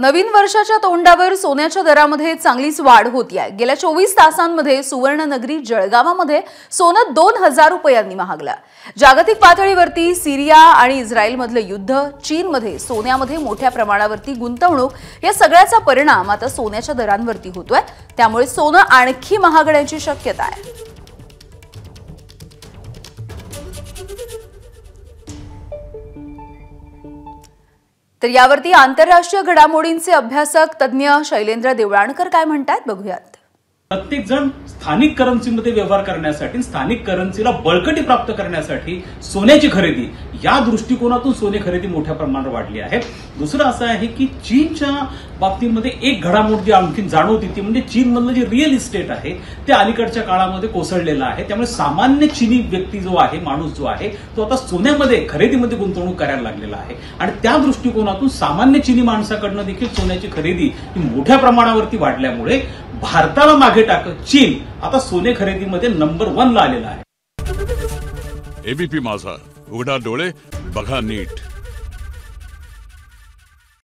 नवीन वर्षाच्या तोंडावर सोन्याच्या दरामध्ये चांगलीच वाढ होती आहे। गेल्या 24 तासांमध्ये सुवर्णनगरी जळगावामध्ये सोनं 2000 रुपयांनी महागलं। जागतिक पातळीवरती सीरिया आणि इस्रायलमधले युद्ध, चीनमध्ये सोन्यामध्ये मोठ्या प्रमाणावरती गुंतवणूक या सगळ्याचा परिणाम आता सोन्याच्या दरांवरती होतोय। त्यामुळे सोनं आणखी महागण्याची शक्यता आहे। तर यावरती आंतरराष्ट्रीय घडामोडींचे अभ्यासक तज्ञ शैलेंद्र देवळाणकर काय म्हणतात बघूयात। प्रत्येक जण स्थानिक करन्सीमध्ये व्यवहार करण्यासाठी, स्थानिक करन्सीला बळकटी प्राप्त करण्यासाठी सोन्याची खरेदी या दृष्टिकोनातून सोने खरेदी मोठ्या प्रमाणावर वाढली आहे। दुसरं असं आहे की चीनच्या बाबतीमध्ये एक घडामोड जी आणखी जाणवती ती म्हणजे चीनमधलं जे रिअल इस्टेट आहे ते अलीकडच्या काळामध्ये कोसळलेलं आहे। त्यामुळे सामान्य चीनी व्यक्ती जो आहे, माणूस जो आहे, तो आता सोन्यामध्ये खरेदीमध्ये गुंतवणूक करायला लागलेला आहे आणि त्या दृष्टिकोनातून सामान्य चीनी माणसाकडनं देखील सोन्याची खरेदी ही मोठ्या प्रमाणावरती वाढल्यामुळे भारताला मागे टाकत चीन आता सोने खरेदीमध्ये नंबर 1 ला आलेला आहे। एबीपी माझा, उघडा डोळे बघा नीट।